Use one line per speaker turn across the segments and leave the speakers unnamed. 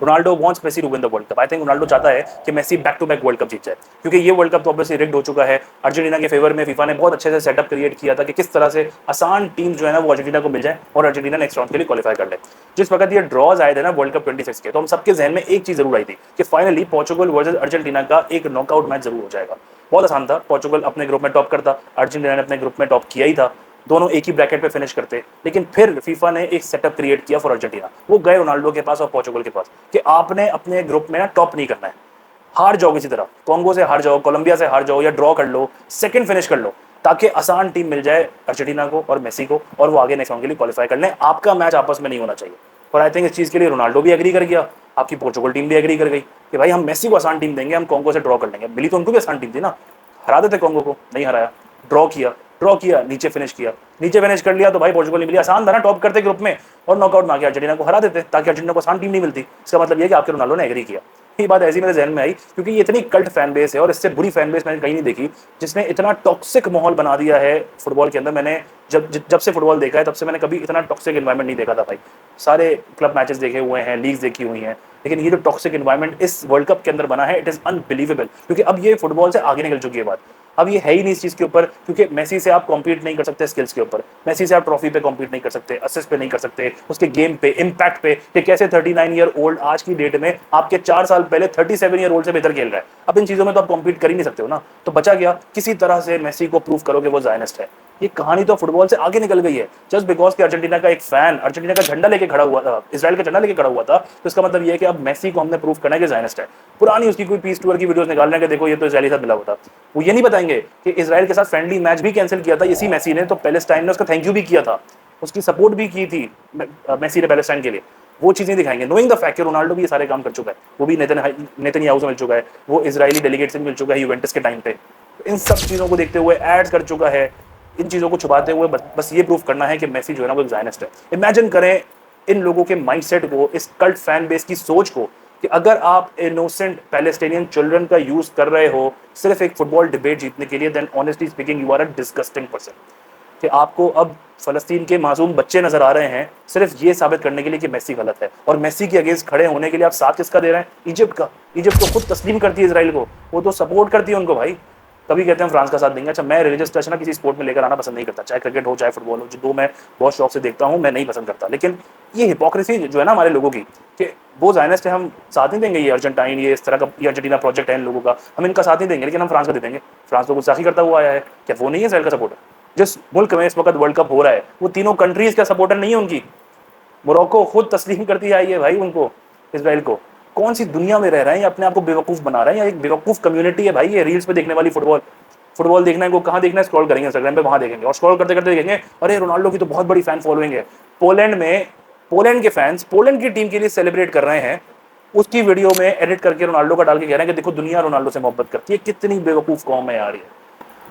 Ronaldo wants Messi to win the world cup. I think Ronaldo चाहता है कि Messi back to back world cup जीत जाए, क्योंकि ये वर्ल्ड कप तो ऑब्वियसली रिग्ड हो चुका है। अर्जेंटीना के फेवर में फीफा ने बहुत अच्छे से सेटअप क्रिएट किया था कि किस तरह से आसान टीम जो है ना वो अर्जेंटीना को मिल जाए और अर्जेंटीना नेक्स्ट राउंड के लिए क्वालिफाई कर ले। जिस वक्त ये ड्रॉज आए थे ना वर्ल्ड कप 26 के, तो हम सबके जहन में एक चीज जरूर आई थी कि फाइनली पोर्चुगल वर्सेस अर्जेंटीना का एक नॉकआउट मैच जरूर हो जाएगा। बहुत आसान था, पोर्चुगल अपने ग्रुप में टॉप करता, अर्जेंटीना ने अपने ग्रुप में टॉप किया ही था, दोनों एक ही ब्रैकेट पे फिनिश करते। लेकिन फिर फीफा ने एक सेटअप क्रिएट किया फॉर अर्जेंटीना। वो गए रोनाल्डो के पास और पोर्चुगल के पास कि आपने अपने ग्रुप में ना टॉप नहीं करना है, हार जाओ किसी तरह, कॉन्गो से हार जाओ, कोलंबिया से हार जाओ या ड्रॉ कर लो, सेकंड फिनिश कर लो, ताकि आसान टीम मिल जाए अर्जेंटीना को और मेसी को और वो आगे नेक्स्ट राउंड के लिए क्वालिफाई कर लें। आपका मैच आपस में नहीं होना चाहिए। और आई थिंक इस चीज़ के लिए रोनाल्डो भी एग्री कर गया, आपकी पोर्चुगल टीम भी एग्री कर गई कि भाई हम मेसी को आसान टीम देंगे, हम कॉन्गो से ड्रॉ कर लेंगे। मिली तो उनको भी आसान टीम थी ना, हरा देते कॉन्गो को, नहीं हराया, ड्रॉ किया, नीचे फिनिश किया, नीचे फिनिश कर लिया तो भाई पोर्चुगल नहीं मिली, आसान था ना, टॉप करते ग्रुप में और नॉकआउट में आके अर्जेंटीना को हरा देते, ताकि अर्जेंटीना को आसान टीम नहीं मिलती। इसका मतलब ये कि आपके रोनाल्डो ने एग्री किया। ये बात ऐसी मेरे जहन में आई क्योंकि ये इतनी कल्ट फैन बेस है और इससे बुरी फैन बेस मैंने कहीं नहीं देखी, जिसने इतना टॉक्सिक माहौल बना दिया है फुटबॉल के अंदर। मैंने जब से फुटबॉल देखा है तब से मैंने कभी इतना टॉक्सिक एनवायरनमेंट नहीं देखा था भाई। सारे क्लब मैचेस देखे हुए हैं, लीग्स देखी हुई हैं, लेकिन ये जो टॉक्सिक एनवायरनमेंट इस वर्ल्ड कप के अंदर बना है, इट इज अनबिलीवेबल। क्योंकि अब ये फुटबॉल से आगे निकल चुकी है बात, अब ये है ही नहीं इस चीज के ऊपर, क्योंकि मेसी से आप कॉम्पीट नहीं कर सकते स्किल्स के ऊपर, मेसी से आप ट्रॉफी पे कॉम्पीट नहीं कर सकते, असिस्ट पे नहीं कर सकते, उसके गेम पे, इम्पैक्ट पे, कि कैसे 39 ईयर ओल्ड आज की डेट में आपके 4 साल पहले 37 ईयर ओल्ड से बेहतर खेल रहा है। अब इन चीजों में तो आप कॉम्पीट कर ही नहीं सकते हो ना। तो बचा गया किसी तरह से मेसी को प्रूव करो कि वो जायनिस्ट है। ये कहानी तो फुटबॉल से आगे निकल गई है। जस्ट बिकॉज कि अर्जेंटीना का एक फैन अर्जेंटीना का झंडा लेके खड़ा हुआ था, इजराइल का झंडा लेके खड़ा हुआ था, तो इसका मतलब ये है कि अब मेसी को हमने प्रूव करना है कि जायनिस्ट है। पुरानी उसकी कोई पीस टूर की वीडियोस निकालने के देखो ये तो इजराइली साथ मिला हुआ था। वो ये नहीं बताएंगे कि इजराइल के साथ फ्रेंडली मैच भी कैंसिल किया था इसी मेसी ने, तो पैलेस्टाइन ने उसका थैंक यू भी किया था, उसकी सपोर्ट भी की थी मेसी ने पैलेस्टाइन के लिए। वो चीजें दिखाएंगे, नोइंग द फैक्ट कि रोनाल्डो भी ये सारे काम कर चुका है, वो भी नेतन्याहू से मिल चुका है, वो इजरायली डेलीगेट से मिल चुका है यूवेंटस के टाइम पे। इन सब चीजों को देखते हुए एड्स कर चुका है, इन चीजों को छुपाते हुए बस ये प्रूफ करना है कि मेसी जो है ना वो जायनिस्ट है। इमेजिन करें इन लोगों के माइंडसेट को, इस कल्ट फैन बेस की सोच को, कि अगर आप इनोसेंट पैलेस्टाइनियन चिल्ड्रन का यूज कर रहे हो सिर्फ एक फुटबॉल डिबेट जीतने के लिए, then honestly speaking you are a disgusting person. कि आपको अब फलस्तीन के मासूम बच्चे नजर आ रहे हैं सिर्फ ये साबित करने के लिए कि मेसी गलत है, और मेसी के अगेंस्ट खड़े होने के लिए आप साथ किसका दे रहे हैं? इजिप्ट का। इजिप्ट तो खुद तस्लीम करती है इसराइल को, वो तो सपोर्ट करती है उनको भाई। कभी कहते हैं फ्रांस का साथ देंगे। अच्छा, मैं रिलीजियस टच ना किसी स्पोर्ट में लेकर आना पसंद नहीं करता, चाहे क्रिकेट हो चाहे फुटबॉल हो, जो दो मैं बहुत शौक से देखता हूँ, मैं नहीं पसंद करता। लेकिन ये हिपोक्रेसी जो है ना हमारे लोगों की, कि वो जायनिस्ट है, हम साथ नहीं देंगे, ये अर्जेंटाइन, ये इस तरह का, ये अर्जेंटीना प्रोजेक्ट है इन लोगों का, हम इनका साथ नहीं देंगे, लेकिन हम फ्रांस का दे देंगे। फ्रांस तो गुस्ताखी करता हुआ आया है, क्या वो नहीं है इसराइल का सपोर्टर? जिस मुल्क में इस वक्त वर्ल्ड कप हो रहा है वो तीनों कंट्रीज का सपोर्टर नहीं है उनकी। मोरक्को खुद तस्लीम करती आई है भाई उनको, इसराइल को। कौन सी दुनिया में रह रहे हैं, अपने आप को बेवकूफ बना रहे हैं, या एक बेवकूफ कम्युनिटी है भाई ये रील्स पे देखने वाली। फुटबॉल देखना है को कहाँ देखना है? स्क्रॉल करेंगे इंस्टाग्राम पे, वहां देखेंगे, और स्क्रॉल करते करते देखेंगे अरे रोनाल्डो की तो बहुत बड़ी फैन फॉलोइंग है। पोलैंड में पोलैंड के फैंस पोलैंड की टीम के लिए सेलिब्रेट कर रहे हैं, उसकी वीडियो में एडिट करके रोनाल्डो का डाल के कह रहे हैं कि देखो दुनिया रोनाल्डो से मोहब्बत करती है। कितनी बेवकूफ कौम है यार ये।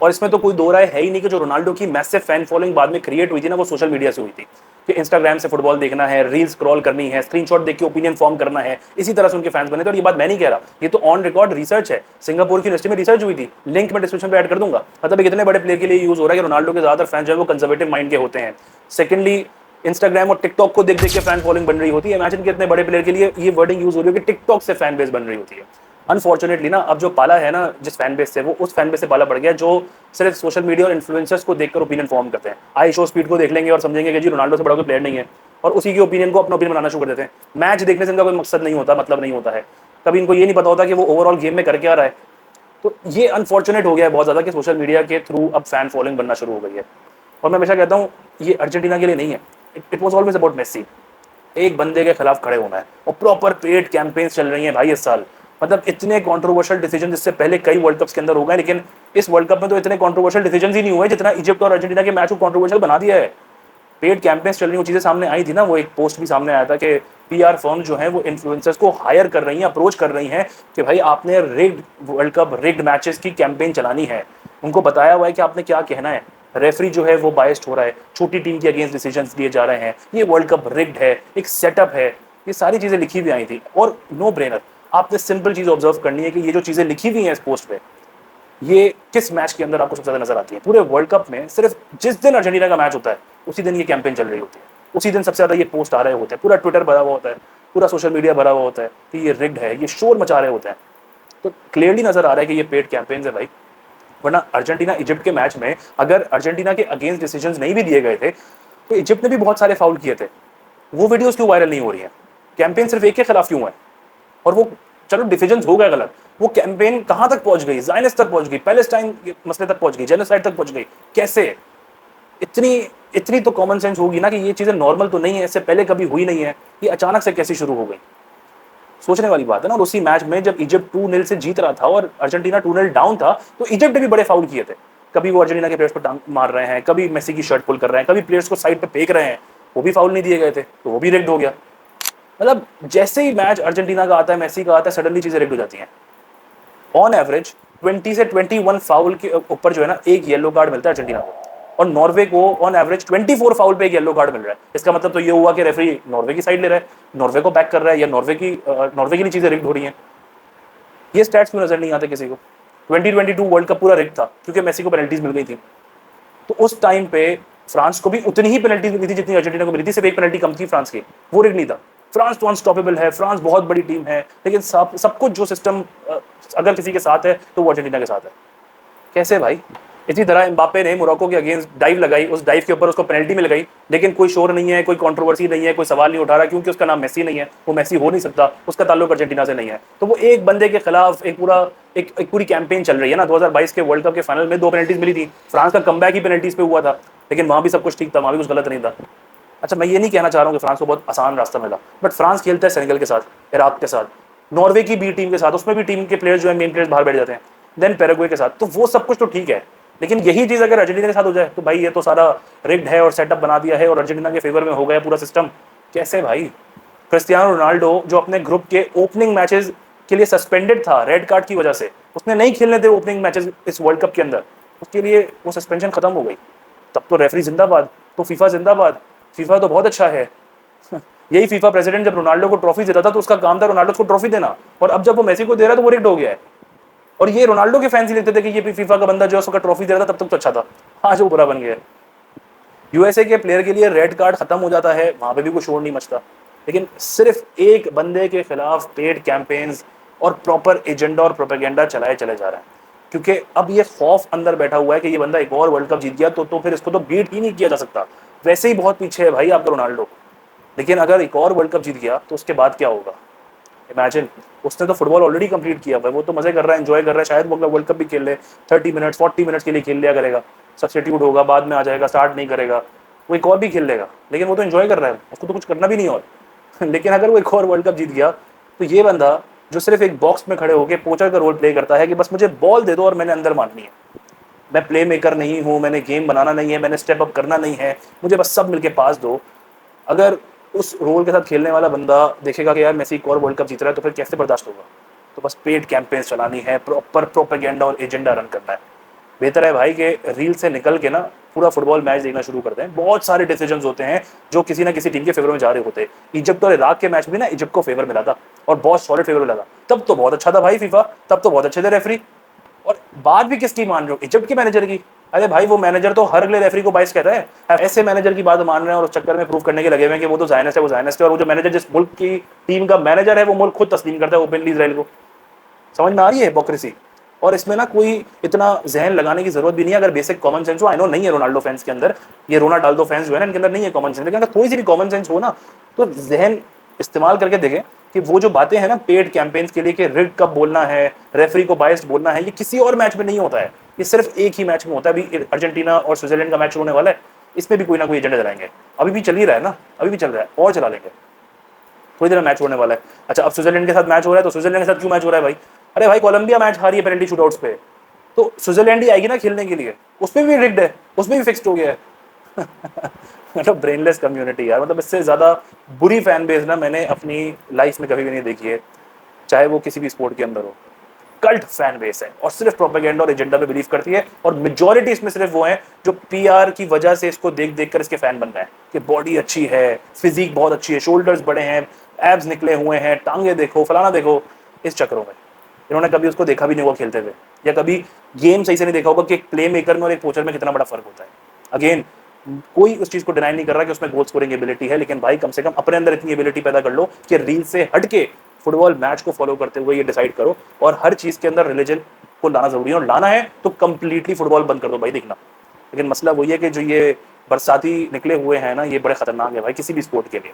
और इसमें तो कोई दो राय है ही नहीं कि जो रोनाल्डो की मैसिव फैन फॉलोइंग बाद में क्रिएट हुई थी ना, वो सोशल मीडिया से हुई थी। कि इंस्टाग्राम से फुटबॉल देखना है, रील स्क्रॉल करनी है, स्क्रीनशॉट देख के ओपिनियन फॉर्म करना है, इसी तरह से उनके फैंस बने थे। और ये बात मैं नहीं कह रहा, ये तो ऑन रिकॉर्ड रिसर्च है, सिंगापुर की यूनिवर्सिटी में रिसर्च हुई थी, लिंक मैं डिस्क्रिप्शन पे ऐड कर दूंगा। मतलब कितने बड़े प्लेयर के लिए यूज हो रहा है कि रोनाल्डो के ज्यादातर फैंस जो है वो कंजर्वेटिव माइंड के होते हैं। सेकेंडली, इंस्टाग्राम और टिकटॉक को देख देख के फैन फॉलोइंग बन रही होती है। इमेजिन कितने बड़े प्लेयर के लिए ये वर्डिंग यूज हो रही है कि टिकटॉक से फैन बेस बन रही होती है। अनफॉर्चुनेटली ना, अब जो पाला है ना जिस फैन बेस से, वो उस फैन बेस से पाला पड़ गया जो सिर्फ सोशल मीडिया और इन्फ्लुएंसर्स को देखकर ओपिनियन फॉर्म करते हैं। आई शो स्पीड को देख लेंगे और समझेंगे कि जी रोनाल्डो से बड़ा कोई प्लेयर नहीं है, और उसी की ओपिनियन को अपना ओपिनियन बनाना शुरू कर देते हैं। मैच देखने से इनका कोई मकसद नहीं होता, मतलब नहीं होता है। कभी इनको ये नहीं पता होता कि वो ओवरऑल गेम में करके आ रहा है। तो ये अनफॉर्चुनेट हो गया है बहुत ज़्यादा कि सोशल मीडिया के थ्रू अब फैन फॉलोइंग बनना शुरू हो गई है। और मैं हमेशा कहता हूँ ये अर्जेंटीना के लिए नहीं है, it was always about Messi. एक बंदे के खिलाफ खड़े होना है, और प्रॉपर पेड कैंपेन्स चल रही हैं भाई इस साल। मतलब इतने कंट्रोवर्शियल डिसीजन जिससे पहले कई वर्ल्ड कप्स के अंदर हो गए, लेकिन इस वर्ल्ड कप में तो इतने कंट्रोवर्शियल डिसीजन ही नहीं हुए जितना इजिप्ट और अर्जेंटीना के मैच को कंट्रोवर्शियल बना दिया है। पेड कैंपेन्स चल रही वो चीज़ें सामने आई थी ना, वो एक पोस्ट भी सामने आया था कि पीआर फर्म जो है वो इन्फ्लुएंसर्स को हायर कर रही हैं, अप्रोच कर रही हैं कि भाई आपने rigged world cup, rigged matches की कैंपेन चलानी है। उनको बताया हुआ है कि आपने क्या कहना है। रेफरी जो है वो बायस्ड हो रहा है, छोटी टीम के अगेंस्ट डिसीजंस दिए जा रहे हैं, ये वर्ल्ड कप रिग्ड है, एक सेटअप है। ये सारी चीज़ें लिखी हुई आई थी, और नो ब्रेनर आपने सिंपल चीज़ ऑब्जर्व करनी है कि ये जो चीज़ें लिखी हुई हैं इस पोस्ट पे, ये किस मैच के अंदर आपको सबसे ज़्यादा नजर आती है? पूरे वर्ल्ड कप में सिर्फ जिस दिन अर्जेंटीना का मैच होता है उसी दिन ये कैंपेन चल रही होती है, उसी दिन सबसे ज़्यादा ये पोस्ट आ रहे होते हैं, पूरा ट्विटर भरा हुआ होता है। पूरा सोशल मीडिया भरा हुआ होता है कि ये रिग्ड है, ये शोर मचा रहे होते हैं। तो क्लियरली नजर आ रहा है कि ये पेड कैंपेन्स है भाई। वरना अर्जेंटीना इजिप्ट के मैच में अगर अर्जेंटीना के अगेंस्ट डिसीजंस नहीं भी दिए गए थे तो इजिप्ट ने भी बहुत सारे फाउल किए थे, वो वीडियोस क्यों वायरल नहीं हो रही हैं? कैंपेन सिर्फ एक के खिलाफ क्यों है? और वो चलो डिसीजंस हो गए गलत, वो कैंपेन कहां तक पहुंच गई? ज़ायनिस्ट तक पहुंच गई, पैलेस्टाइन के मसले तक पहुंच गई, जेनोसाइड तक पहुंच गई। कैसे? इतनी इतनी तो कॉमन सेंस होगी ना कि ये चीजें नॉर्मल तो नहीं है, इससे पहले कभी हुई नहीं है, ये अचानक से कैसे शुरू हो गई? सोचने वाली बात है ना। और उसी मैच में जब इजिप्ट 2-0 से जीत रहा था और अर्जेंटीना 2-0 डाउन था, तो इजिप्ट ने भी बड़े फाउल किए थे। कभी वो अर्जेंटीना के प्लेयर्स पर टांग मार रहे हैं, कभी मेसी की शर्ट पुल कर रहे हैं, कभी प्लेयर्स को साइड पे फेंक रहे हैं, वो भी फाउल नहीं दिए गए थे, तो वो भी रिग्ड हो गया। मतलब जैसे ही मैच अर्जेंटीना का आता है, मेसी का आता है, सडनली चीजें रिग्ड हो जाती हैं। ऑन एवरेज 20 से 21 फाउल के ऊपर जो है ना, एक येलो कार्ड मिलता है अर्जेंटीना को, और नॉर्वे को ऑन एवरेज 24 फाउल पे एक येलो कार्ड मिल रहा है। इसका मतलब तो ये हुआ कि रेफरी नॉर्वे की साइड ले रहा है, नॉर्वे को बैक कर रहा है, या नॉर्वे की लिए चीजें रिग्ड हो रही हैं। ये स्टैट्स क्यों नजर नहीं आते किसी को? 2022 वर्ल्ड कप पूरा रिग्ड था क्योंकि मेसी को पेनल्टीज मिल गई थी। तो उस टाइम पे फ्रांस को भी उतनी ही पेनल्टीज मिली थी जितनी अर्जेंटीना को मिली थी, सिर्फ एक पेनल्टी कम थी फ्रांस की, वो रिग्ड नहीं था। फ्रांस तो अनस्टॉपेबल है, फ्रांस बहुत बड़ी टीम है, लेकिन सब कुछ जो सिस्टम अगर किसी के साथ है तो वो अर्जेंटीना के साथ है। कैसे भाई? इसी तरह एम्बापे ने मोरक्को के अगेंस्ट डाइव लगाई, उस डाइव के ऊपर उसको पेनल्टी मिल गई, लेकिन कोई शोर नहीं है, कोई कंट्रोवर्सी नहीं है, कोई सवाल नहीं उठा रहा, क्योंकि उसका नाम मेसी नहीं है, वो मेसी हो नहीं सकता, उसका ताल्लुक अर्जेंटीना से नहीं है। तो वो एक बंदे के खिलाफ एक पूरी कैंपेन चल रही है ना। 2022 के वर्ल्ड कप के फाइनल में 2 पेनल्टीज मिली थी, फ्रांस का कमबैक ही पेनल्टीज पे हुआ था, लेकिन वहां भी सब कुछ ठीक था, वहां भी कुछ गलत नहीं था। अच्छा, मैं ये नहीं कहना चाह रहा हूँ कि फ्रांस को बहुत आसान रास्ता मिला, बट फ्रांस खेलता है सेनेगल के साथ, इराक के साथ, नॉर्वे की बी टीम के साथ, उसमें भी टीम के प्लेयर्स जो है मेन प्लेयर्स बाहर बैठ जाते हैं, देन पैराग्वे के साथ, तो वो सब कुछ तो ठीक है। लेकिन यही चीज अगर अर्जेंटीना के साथ हो जाए तो भाई ये तो सारा रिग्ड है और सेटअप बना दिया है और अर्जेंटीना के फेवर में हो गया पूरा सिस्टम। कैसे भाई? क्रिस्टियानो रोनाल्डो जो अपने ग्रुप के ओपनिंग मैचेस के लिए सस्पेंडेड था रेड कार्ड की वजह से, उसने नहीं खेलने थे ओपनिंग मैचेस इस वर्ल्ड कप के अंदर, उसके लिए वो सस्पेंशन खत्म हो गई। तब तो रेफरी जिंदाबाद, तो फीफा जिंदाबाद, फीफा तो बहुत अच्छा है। यही फीफा प्रेसिडेंट जब रोनाल्डो को ट्रॉफी देता था तो उसका काम था रोनाल्डो को ट्रॉफी देना, और अब जब वो मेसी को दे रहा है तो वो रिग्ड हो गया है। और ये रोनाल्डो के फैंस ही लेते थे कि ये फीफा का बंदा जो उसका ट्रॉफी दे रहा था तब तक तो अच्छा था, आज वो बुरा बन गया है। यूएसए के प्लेयर के लिए रेड कार्ड खत्म हो जाता है, वहां पे भी कोई शोर नहीं मचता, लेकिन सिर्फ एक बंदे के खिलाफ पेड कैंपेन्स और प्रॉपर एजेंडा और प्रोपेगेंडा चलाए चले जा रहे हैं, क्योंकि अब ये खौफ अंदर बैठा हुआ है कि ये बंदा एक और वर्ल्ड कप जीत गया तो फिर इसको तो बीट ही नहीं किया जा सकता। वैसे ही बहुत पीछे है भाई आपका रोनाल्डो, लेकिन अगर एक और वर्ल्ड कप जीत गया तो उसके बाद क्या होगा? इमेजिन, उसने तो फुटबॉल ऑलरेडी कंप्लीट किया है, वो तो मजे कर रहा है, एंजॉय कर रहा है, शायद वो वर्ल्ड कप भी खेल ले, 30 मिनट्स 40 मिनट्स के लिए खेल लिया करेगा, सब्स्टिट्यूट होगा, बाद में आ जाएगा, स्टार्ट नहीं करेगा, वो एक और भी खेल लेगा, लेकिन वो तो एंजॉय कर रहा है, उसको तो कुछ करना भी नहीं और लेकिन अगर वो एक और वर्ल्ड कप जीत गया तो ये बंदा जो सिर्फ एक बॉक्स में खड़े होकर पोचर का रोल प्ले करता है कि बस मुझे बॉल दे दो और मैंने अंदर मारनी है, मैं प्ले मेकर नहीं हूँ, मैंने गेम बनाना नहीं है, मैंने स्टेप अप करना नहीं है, मुझे बस सब मिलके पास दो। अगर उस रोल के साथ खेलने वाला बंदा देखेगा कि यार मेसी एक और वर्ल्ड कप जीत रहा है तो फिर कैसे बर्दाश्त होगा? तो बस पेड कैंपेन्स चलानी है, प्रॉपर प्रोपेगेंडा और एजेंडा रन करना है। बेहतर है भाई कि रील से निकल के ना पूरा फुटबॉल मैच देखना शुरू करते हैं। बहुत सारे डिसीजंस होते हैं जो किसी ना किसी टीम के फेवर में जा रहे होते हैं। इजिप्ट और इराक के मैच में ना इजिप्ट को फेवर मिला था और बहुत सॉलिड फेवर मिला था, तब तो बहुत अच्छा था भाई फीफा, तब तो बहुत अच्छे थे रेफरी। और बात भी किसकी मान रहे हो? इजिप्ट के मैनेजर की। अरे भाई वो मैनेजर तो हर अगले रेफरी को बाइस कहता है, ऐसे मैनेजर की बात मान रहे हैं और उस चक्कर में प्रूव करने के लगे हुए हैं कि वो तो ज़ायनिस्ट है, वो ज़ायनिस्ट है, और वो जो मैनेजर जिस मुल्क की टीम का मैनेजर है वो मुल्क खुद तस्लीम करता है ओपनली इजराइल को। समझ में आ रही है हिपोक्रेसी? और इसमें ना कोई इतना जहन लगाने की जरूरत भी नहीं है अगर बेसिक कॉमन सेंस हो। आई नो नहीं है रोनाल्डो फैंस के अंदर, ये रोनाल्डो फैंस जो है ना इनके अंदर नहीं है कॉमन सेंस, लेकिन अगर थोड़ी सी भी कॉमन सेंस हो ना तो जहन इस्तेमाल करके देखें कि वो जो बातें हैं ना पेड कैंपेन्स के लिए कि रिग कब बोलना है, रेफरी को बायस्ड बोलना है, ये किसी और मैच में नहीं होता है, ये सिर्फ एक ही मैच में होता है। अभी अर्जेंटीना और स्विट्जरलैंड का मैच होने वाला है, इसमें भी कोई ना कोई एजेंडा चलाएंगे, अभी भी चल ही रहा है ना, अभी भी चल रहा है और चला लेंगे, थोड़ी देर मैच होने वाला है। अच्छा, अब स्विट्जरलैंड के साथ मैच हो रहा है तो स्विट्जरलैंड के साथ क्यों मैच हो रहा है भाई? अरे भाई कोलंबिया मैच हारी है पेनल्टी शूटआउट्स पे, तो स्विट्जरलैंड ही आएगी ना खेलने के लिए, उसमें भी रिग्ड है, उसमें भी फिक्स्ड हो गया है मतलब ब्रेनलेस कम्युनिटी यार, मतलब इससे ज़्यादा बुरी फैन बेस ना मैंने अपनी लाइफ में कभी भी नहीं देखी है, चाहे वो किसी भी स्पोर्ट के अंदर हो। कल्ट फैन बेस है और सिर्फ प्रोपेगेंडा और एजेंडा पे बिलीव करती है, और मेजॉरिटी इसमें सिर्फ वो हैं जो पीआर की वजह से इसको देख देख कर इसके फैन बन रहे हैं कि बॉडी अच्छी है, फिजिक बहुत अच्छी है, शोल्डर्स बड़े हैं, एब्स निकले हुए हैं, टांगे देखो, फलाना देखो। इस चक्करों में इन्होंने कभी उसको देखा भी नहीं होगा खेलते हुए, या कभी गेम सही से नहीं देखा होगा कि एक प्ले मेकर में और एक पोचर में कितना बड़ा फर्क होता है। अगेन कोई उस चीज को डिनाई नहीं कर रहा कि उसमें गोल स्कोरिंग एबिलिटी है, लेकिन भाई कम से कम अपने अंदर इतनी एबिलिटी पैदा कर लो कि रील से हट के फुटबॉल मैच को फॉलो करते हुए ये डिसाइड करो, और हर चीज के अंदर रिलीजन को लाना जरूरी है, और लाना है तो कंप्लीटली फुटबॉल बंद कर दो भाई देखना। लेकिन मसला वही है कि जो ये बरसाती निकले हुए हैं ना, ये बड़े खतरनाक है भाई किसी भी स्पोर्ट के लिए।